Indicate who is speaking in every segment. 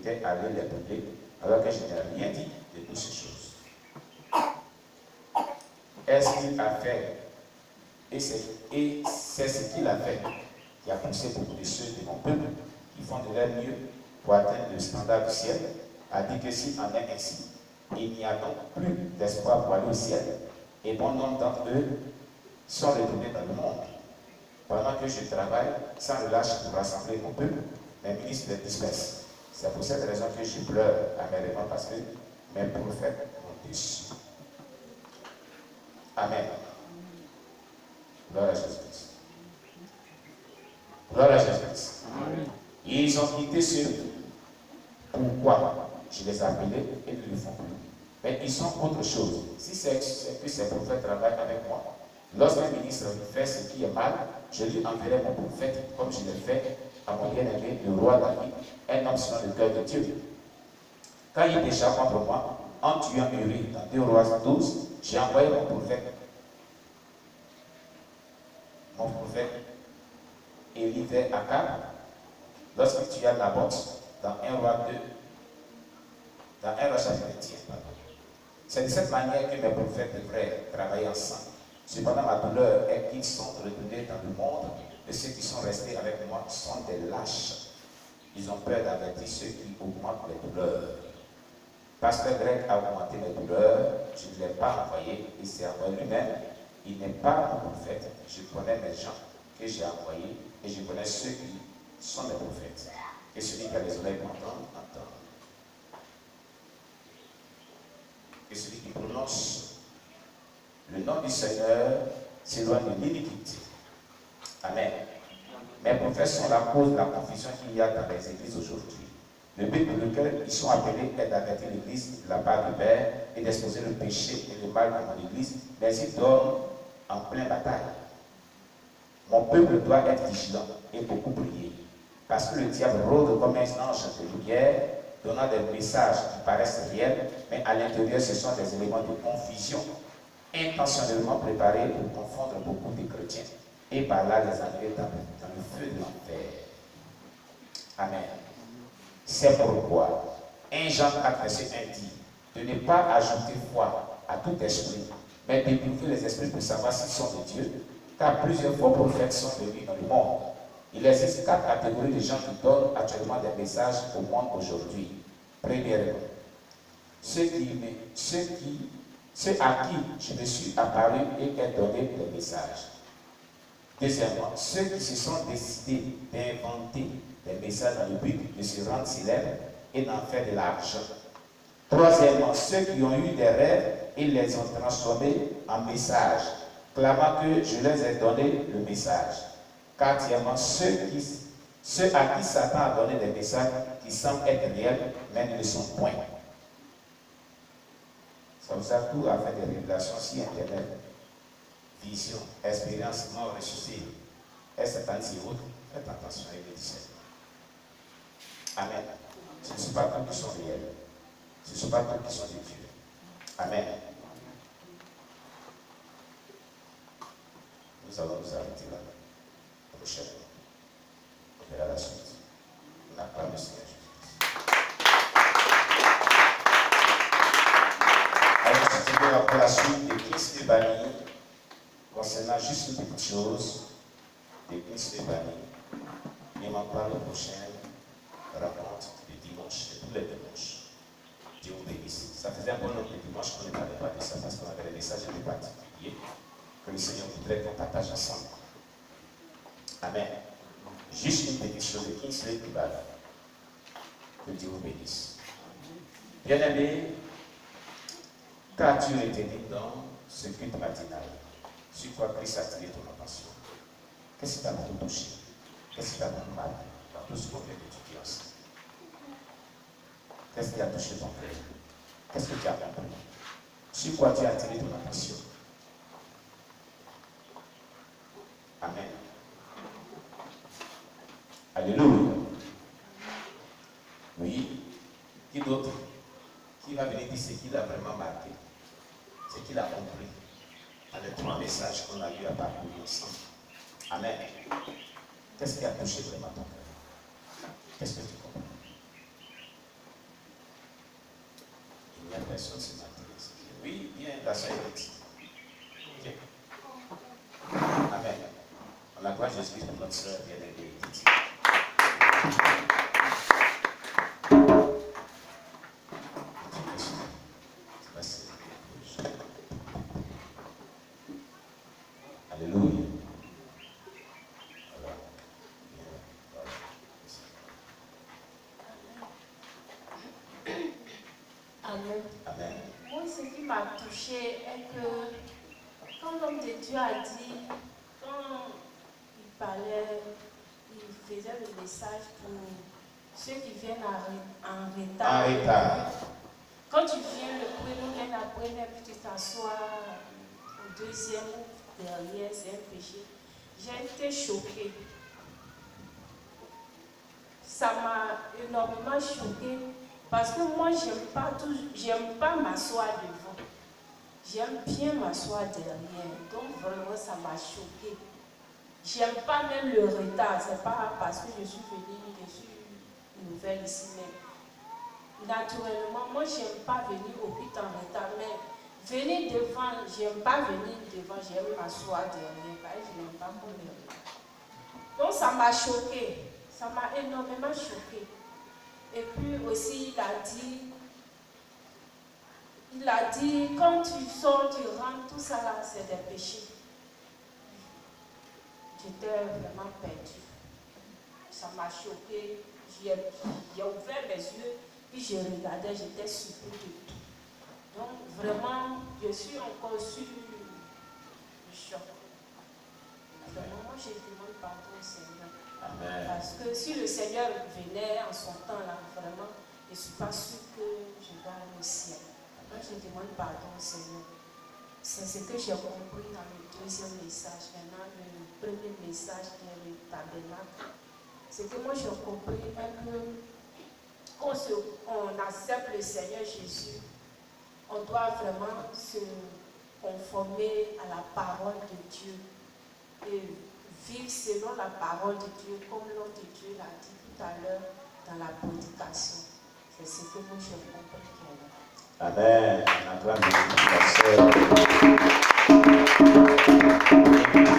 Speaker 1: j'étais allé les brûler, alors que je n'ai rien dit de toutes ces choses. Est-ce qu'il a fait, et c'est ce qu'il a fait qui a poussé beaucoup de ceux de mon peuple qui font de leur mieux pour atteindre le standard du ciel, a dit que s'il en est ainsi, il n'y a donc plus d'espoir pour aller au ciel, et bon nombre d'entre eux sont retournés dans le monde. Pendant que je travaille sans relâche pour rassembler mon peuple, mes ministres les dispersent. C'est pour cette raison que je pleure amèrement, parce que mes prophètes m'ont déçu. Amen. Gloire à Jésus-Christ. Gloire à Jésus-Christ. Ils ont quitté ceux. Pourquoi? Je les ai appelés et ils ne le font plus. Mais ils sont autre chose. Si c'est que ces prophètes travaillent avec moi, lorsqu'un ministre fait ce qui est mal, je lui enverrai mon prophète, comme je l'ai fait à mon bien-aimé, le roi David, un homme selon le cœur de Dieu. Quand il pécha contre moi, en tuant Uri dans 2 Rois 12, j'ai envoyé mon prophète Élie vers Akab, lorsqu'il tua Naboth dans 1 Roi 2, dans 1 Roi chapitre 10. C'est de cette manière que mes prophètes devraient travailler ensemble. Cependant, ma douleur est qu'ils sont retournés dans le monde, et ceux qui sont restés avec moi sont des lâches. Ils ont peur d'avertir ceux qui augmentent les douleurs. Pasteur grec a augmenté mes douleurs, je ne l'ai pas envoyé, il s'est envoyé lui-même. Il n'est pas mon prophète, je connais mes gens que j'ai envoyés, et je connais ceux qui sont mes prophètes. Et celui qui a les oreilles pour entendre, entend. Et celui qui prononce le nom du Seigneur s'éloigne de l'iniquité. Amen. Mes prophètes sont la cause de la confusion qu'il y a dans les églises aujourd'hui. Le but pour lequel ils sont appelés est d'avertir l'église de la part du Père et d'exposer le péché et le mal dans l'église, mais ils dorment en pleine bataille. Mon peuple doit être vigilant et beaucoup prier, parce que le diable rôde comme un ange de lumière, donnant des messages qui paraissent réels, mais à l'intérieur ce sont des éléments de confusion, intentionnellement préparés pour confondre beaucoup de chrétiens, et par là les amener dans le feu de l'enfer. Amen. C'est pourquoi 1 Jean 4, verset 1 dit de ne pas ajouter foi à tout esprit, mais d'éprouver les esprits pour savoir s'ils sont de Dieu, car plusieurs faux prophètes sont venus dans le monde. Il existe 4 catégories de gens qui donnent actuellement des messages au monde aujourd'hui. Premièrement, ceux à qui je me suis apparu et ai donné des messages. Deuxièmement, ceux qui se sont décidés d'inventer des messages dans le but de se rendre célèbres et d'en faire de l'argent. Troisièmement, ceux qui ont eu des rêves et les ont transformés en messages, clamant que je leur ai donné le message. Quatrièmement, ceux à qui Satan a donné des messages qui semblent être réels, mais ne le sont point. Ça vous a tout à faire des révélations si Internet, vision, expérience, mort, ressuscité, et Satan si autres, faites attention avec le discernement. Amen. Ce ne sont pas tous qui sont réels. Ce ne sont pas tous qui sont de Dieu. Amen. Nous allons nous arrêter là. Prochainement. On verra la suite. On acclame le Seigneur Jésus-Christ. Alors, c'était après la suite de Kingsley Bani concernant juste une petite chose de Kingsley Bani. Il m'en parle la prochaine rencontre de dimanche, de tous les dimanches. Dieu vous bénisse. Ça faisait un bon nombre de dimanches qu'on ne parlait pas de ça parce qu'on avait des messages un peu particuliers que le Seigneur voudrait qu'on partage ensemble. Amen. Juste une petite chose de Kingsley Bani. Que Dieu vous bénisse. Bien-aimé, qu'as-tu retenu dans ce culte matinal? Sur quoi Christ a attiré ton attention? Qu'est-ce qui t'a beaucoup touché? Qu'est-ce qui t'a beaucoup mal dans tout ce qu'on vient d'étudier ensemble? Qu'est-ce qui a touché ton cœur? Qu'est-ce que tu as compris? Sur quoi tu as attiré ton attention? Amen. Alléluia. Oui. Qui d'autre? Qui va venir dire ce qu'il a vraiment marqué? Ce qu'il a compris dans les 3 messages qu'on a eu à parcourir ensemble. Amen. Qu'est-ce qui a touché vraiment ton cœur? Qu'est-ce que tu comprends? personne ce matin. Oui, bien, la soeur Edith. Ok. Amen. On acclame Jésus pour notre soeur bien-aimée Edith. Alléluia.
Speaker 2: Amen.
Speaker 1: Amen.
Speaker 2: Moi, ce qui m'a touché est que quand l'homme de Dieu a dit, quand il parlait, il faisait le message pour ceux qui viennent en retard.
Speaker 1: En retard.
Speaker 2: Quand tu viens le premier, la première, puis tu t'assois au deuxième ou derrière, c'est un péché. J'ai été choquée. Ça m'a énormément choquée parce que moi, j'aime pas m'asseoir devant. J'aime bien m'asseoir derrière. Donc vraiment, ça m'a choquée. J'aime pas même le retard. C'est pas parce que je suis nouvelle ici, mais naturellement, moi, j'aime pas venir au but en retard, mais venir devant, j'aime pas venir devant, j'aime m'asseoir derrière, parce que je n'aime pas qu'on me regarde. Donc ça m'a choquée, ça m'a énormément choquée. Et puis aussi, il a dit, quand tu sors, tu rentres, tout ça là, c'est des péchés. J'étais vraiment perdue. Ça m'a choquée. J'ai ouvert mes yeux, puis je regardais, j'étais surpris de tout. Donc vraiment, je suis encore sur le choc. Vraiment, moi je demande pardon au Seigneur.
Speaker 1: Amen.
Speaker 2: Parce que si le Seigneur venait en son temps là, vraiment, je ne suis pas sûre que je vais aller au ciel. Donc je demande pardon au Seigneur. C'est ce que j'ai compris dans le deuxième message. Maintenant, le premier message qui est le tabernacle. Ce que moi j'ai compris est que quand on accepte le Seigneur Jésus, on doit vraiment se conformer à la parole de Dieu et vivre selon la parole de Dieu, comme l'homme de Dieu l'a dit tout à l'heure dans la prédication. C'est ce que moi j'ai compris.
Speaker 1: Amen. On acclame Jésus, la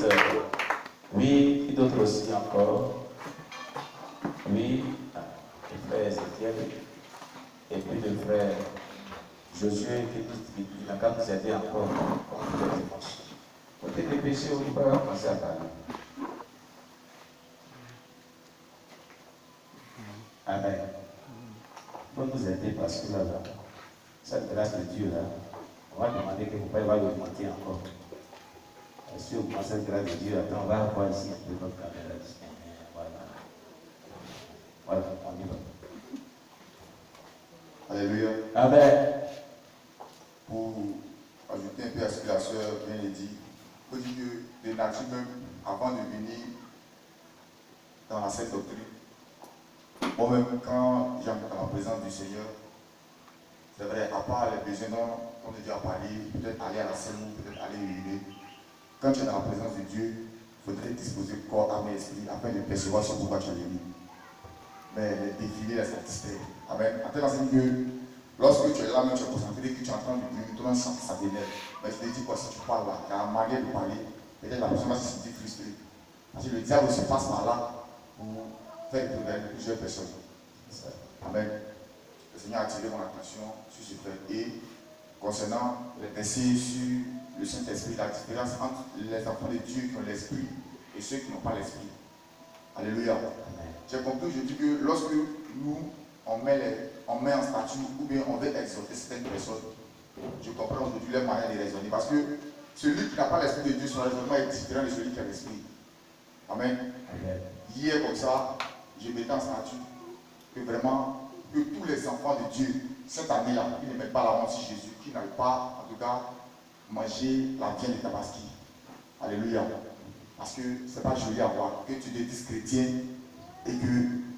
Speaker 1: sœur. Oui, qui d'autre aussi encore? Oui, le frère Ézéchiel et puis le frère Josué qui n'a qu'à nous aider encore contre les dimanches. Côté des péchés, on va commencer à parler. Amen. Il faut nous aider parce que là, cette grâce de Dieu là, on va demander que vous pouvez augmenter encore. Si vous commencez cette grâce de Dieu, attends, on va voir ici un peu notre caméra. Voilà. Voilà, on y va.
Speaker 3: Alléluia.
Speaker 1: Amen.
Speaker 3: Pour ajouter un peu à ce que la sœur vient de dire, il faut dire que de nature même, avant de venir dans la sainte doctrine, moi-même, quand j'entre dans la présence du Seigneur, c'est vrai, à part les besoins dont on a déjà parlé, peut-être aller à la scène ou peut-être aller uriner, quand tu es dans la présence de Dieu, il faudrait disposer corps, âme et esprit afin de percevoir ce pourquoi tu es venu. Mais les défilés, les satisfaire. Amen. En tel sens que lorsque tu es là, même tu es concentré, que tu es en train de prier, tout le monde sent que ça t'énerve. Mais je te dis quoi, si tu parles là, il y a une manière de parler, peut-être la personne va se sentir frustrée. Parce que le diable se passe par là pour faire des problèmes de plusieurs personnes. Amen. Le Seigneur a attiré mon attention sur ce fait. Et concernant les versets sur le Saint-Esprit, la différence entre les enfants de Dieu qui ont l'Esprit et ceux qui n'ont pas l'Esprit. Alléluia. J'ai compris, je dis que lorsque nous, on met en statut ou bien on veut exhorter certaines personnes, je comprends aujourd'hui les moyens de raisonner. Parce que celui qui n'a pas l'Esprit de Dieu, son raisonnement est différent de celui qui a l'Esprit. Amen. Hier, comme ça, je mettais en statut que vraiment, que tous les enfants de Dieu, cette année-là, qui ne mettent pas la honte sur Jésus, qui n'aillent pas, en tout cas, manger la viande de Tabaski. Alléluia. Parce que ce n'est pas joli à voir que tu te dises chrétien et que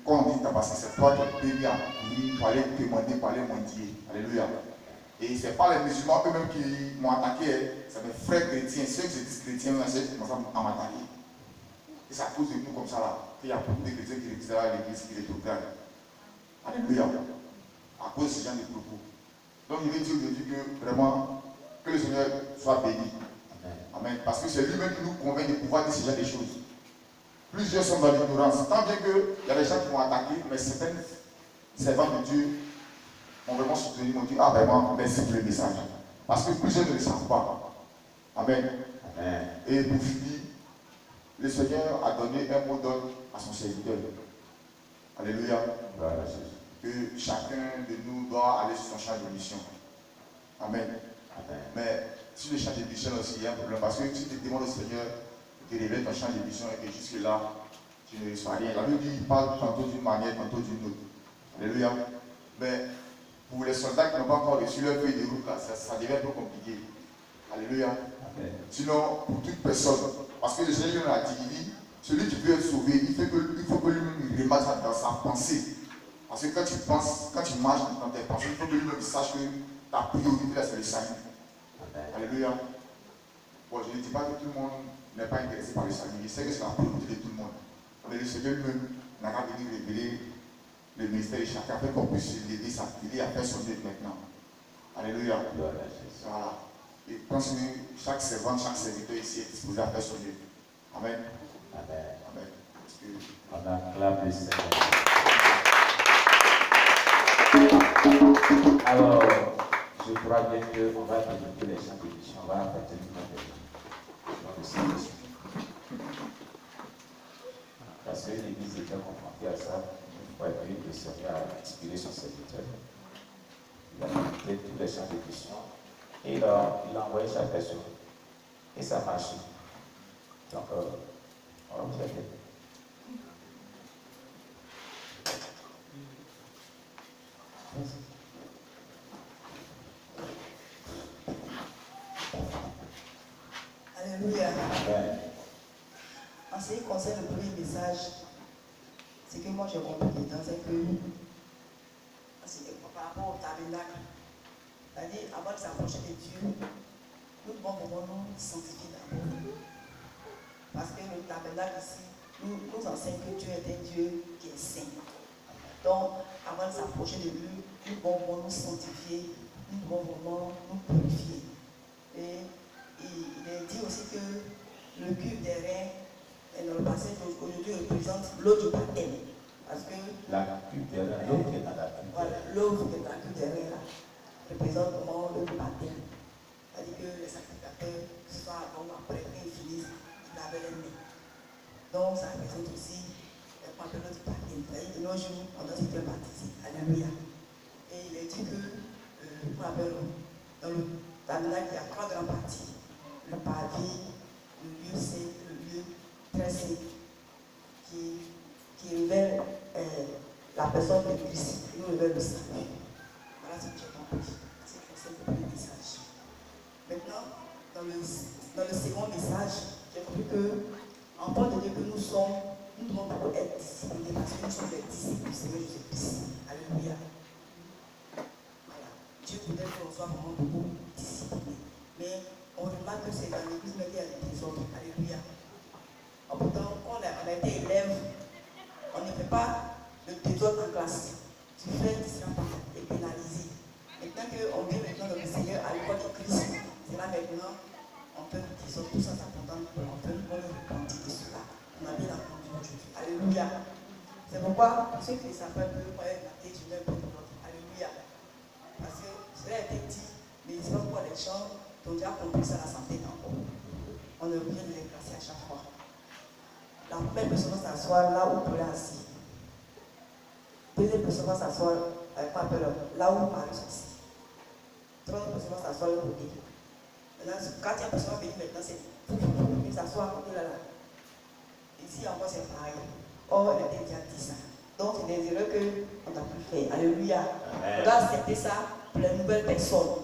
Speaker 3: quand on dit Tabaski, c'est toi qui es béni à venir pour aller commander, pour aller mendier. Alléluia. Et ce n'est pas les musulmans eux-mêmes qui m'ont attaqué, c'est mes frères chrétiens, ceux qui se disent chrétiens, ceux qui commencent à m'attaquer. Et c'est à cause de nous comme ça là, qu'il y a beaucoup de chrétiens qui révisent à l'église, qui les proclament. Alléluia. À cause de ce genre de propos. Donc je vais dire aujourd'hui que vraiment, que le Seigneur soit béni. Amen. Parce que c'est lui-même qui nous convainc de pouvoir dire ce genre de choses. Plusieurs sont dans l'ignorance. Tant bien qu'il y a des gens qui vont attaquer, mais certains servants de Dieu m'ont vraiment soutenu, m'ont dit, ah vraiment, merci pour le message. Parce que plusieurs ne le savent pas. Amen. Amen. Et pour finir, le Seigneur a donné un mot d'ordre à son serviteur. Alléluia. Voilà. Que chacun de nous doit aller sur son champ de mission. Amen. Amen. Mais sur le champ de mission aussi, il y a un problème. Parce que si tu demandes au Seigneur de te révéler ton champ de mission et que jusque-là, tu ne reçois rien. La Bible dit qu'il parle tantôt d'une manière, tantôt d'une autre. Alléluia. Mais pour les soldats qui n'ont pas encore reçu leur feuille de route, là, ça devient un peu compliqué. Alléluia. Amen. Sinon, pour toute personne, parce que le Seigneur a dit, celui qui veut être sauvé, il faut que lui-même remarque ça dans sa pensée. Parce que quand tu penses, quand tu marches dans tes pensées, il faut que lui-même sache que ta priorité là, c'est le salut. Alléluia. Bon, je ne dis pas que tout le monde n'est pas intéressé par le salut. Je sais que c'est la priorité de tout le monde. Mais le Seigneur lui-même n'a qu'à venir révéler le ministère de chacun afin qu'on puisse l'aider à faire son œuvre maintenant. Alléluia. Voilà. Et pense que chaque servant, chaque serviteur ici est disposé à faire son œuvre. Amen. Amen. Amen. Parce que on acclame le Seigneur.
Speaker 1: Alors, je crois bien qu'on va développer les champs de mission. On va apporter le nom de Saint-Esprit. Parce que l'Église était confrontée à ça. Une fois que le Seigneur a inspiré son serviteur, il a monté tous les champs de mission et il a envoyé chaque personne. Et ça a marché. Donc, on va vous aider.
Speaker 4: Alléluia. En ce qui concerne le premier message, c'est que moi j'ai compris dedans, c'est que par rapport au tabernacle, c'est-à-dire avant de s'approcher de Dieu, nous devons vraiment nous sanctifier d'abord. Parce que le tabernacle ici nous enseigne que Dieu est un Dieu qui est saint. Donc, avant de s'approcher de lui, nous devons vraiment nous sanctifier, nous devons vraiment nous purifier. Et il est dit aussi que le cuve des reins, dans le passage aujourd'hui, représente l'eau du baptême. Parce que
Speaker 1: la cuve des reins, l'eau qui est dans la cuve.
Speaker 4: Voilà, l'eau qui est dans la cuve des reins, là, représente comment l'eau du baptême. C'est-à-dire que les sacrificateurs, que ce soit avant ou après, quand ils finissent, ils lavaient les mains. Donc, ça représente aussi l'eau du baptême. C'est-à-dire que nos jours, on doit se faire baptiser. Alléluia. Et il est dit que, dans le tabernacle, il y a 3 grandes parties. Le pavé, le lieu saint, le lieu très saint, qui révèle la personne de Christ, qui nous révèle le salut. Voilà ce que j'ai compris. C'est le premier message. Maintenant, dans le second message, j'ai compris que, en tant que Dieu que nous sommes, nous devons beaucoup être disciplinés parce que nous sommes des disciples du Seigneur Jésus-Christ. Alléluia. Voilà. Dieu voudrait qu'on soit vraiment beaucoup disciplinés. Mais on remarque que c'est dans l'église mais il y a des désordres. Alléluia. Pourtant, quand on a été élève, on ne fait pas le désordre en classe. Tu fais, tu seras pas pénalisé. Maintenant qu'on vient maintenant dans le Seigneur à l'école de Christ, c'est là maintenant, on peut le désordre. Tout ça, c'est important. On peut nous repentir de cela. On a bien entendu aujourd'hui. Alléluia. C'est pourquoi ceux qui ne savent pas peuvent pas être matés, je vais un peu de l'autre. Alléluia. Parce que cela a été dit, mais c'est pas pourquoi les gens ont déjà compris ça à la santé d'encore. On est obligé de les classer à chaque fois. La première personne va s'asseoir là où Paul est assis. Deuxième personne va s'asseoir là où Marie est assis. Troisième personne va s'asseoir de côté. Maintenant, quatrième personne va venir maintenant, c'est il s'assoit à côté là. Ici encore c'est pareil. Or, elle était déjà dit ça. Donc, c'est des erreurs qu'on a pu faire. Alléluia. On doit accepter ça pour les nouvelles personnes.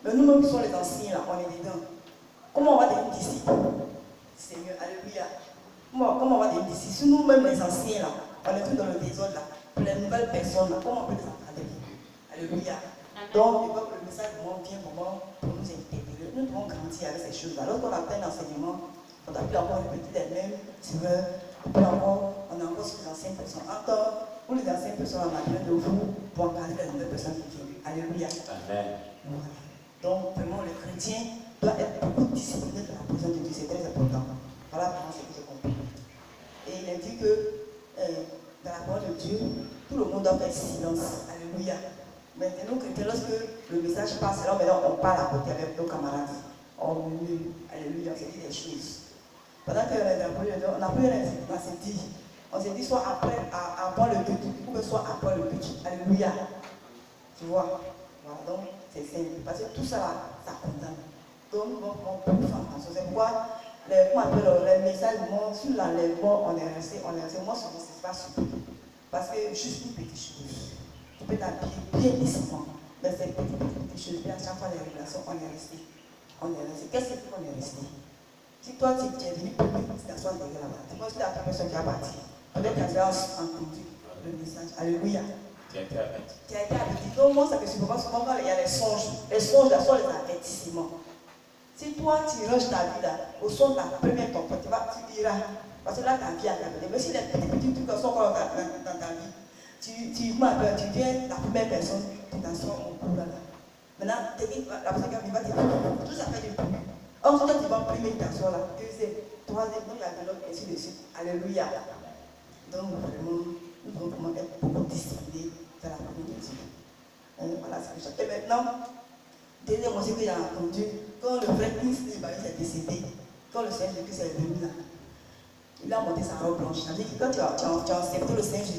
Speaker 4: Mais nous-mêmes qui sommes les anciens, là, on est dedans. Comment on va devenir disciples? Seigneur, alléluia. Comment on va devenir disciples? Si nous-mêmes les anciens, là, on est tous dans le désordre, là, pour les nouvelles personnes, là, comment on peut les encadrer? Alléluia. Donc, je vois que le message vient vraiment pour nous interpeller. Nous devons grandir avec ces choses-là. Lorsqu'on a plein d'enseignements, on a pu encore répéter les mêmes tireurs, et puis encore, on a encore sur les anciennes personnes. Encore, pour les anciennes personnes, on a besoin de vous pour encadrer les nouvelles personnes qui viennent. Alléluia.
Speaker 1: Amen.
Speaker 4: Voilà. Donc, vraiment, le chrétien doit être beaucoup discipliné dans la présence de Dieu. C'est très important. Voilà vraiment ce que j'ai compris. Et il a dit que dans la parole de Dieu, tout le monde doit faire silence. Alléluia. Maintenant, nous chrétiens, lorsque le message passe, alors maintenant on parle à côté avec nos camarades. On murmure. Alléluia, on se dit des choses. Pendant qu'on est dans la parole de Dieu, on n'a plus rien à se dire. On s'est dit soit avant le but, ou soit après le but. Alléluia. Tu vois? Voilà, donc c'est simple. Parce que tout ça là, ça condamne. Donc, on peut faire attention. C'est pourquoi les messages, sur l'enlèvement, on est resté. Moi, souvent, c'est pas super. Parce que juste une petite chose. Tu peux t'habiller bien décemment. Mais c'est petites choses. Puis à chaque fois, les régulations, on est resté. Qu'est-ce qui fait qu'on est resté? Si toi, tu es venu pour tu t'assois derrière là-bas. C'est moi, je suis la première personne qui a parti. Peut-être que tu as entendu le message. Alléluia.
Speaker 1: Tu as été averti.
Speaker 4: Tu as été averti. Donc, moi, ça que je vois souvent quand il y a les songes. Les songes, là, sont les avertissements. Si toi, tu ranges ta vie là, au son de la première tempête, tu iras. Parce que là, ta vie a gagné. Mais si les petits trucs sont encore dans ta vie, tu viens la première personne, tu t'assois au bout là. Maintenant, la personne qui va te dire, tout ça fait du bruit. Or, quand tu vas primer, tu t'assois là. Deuxième, troisième, donc il y a de l'autre, ainsi de suite. Alléluia. Donc, vraiment, nous devons vraiment être beaucoup disciplinés dans la parole de Dieu. Voilà ce que je. Et maintenant, deuxième aussi que j'ai entendu, quand le vrai Christ est décédé, quand le Seigneur Jésus est venu là, il a monté sa robe blanche. C'est-à-dire que quand tu as accepté le Seigneur Jésus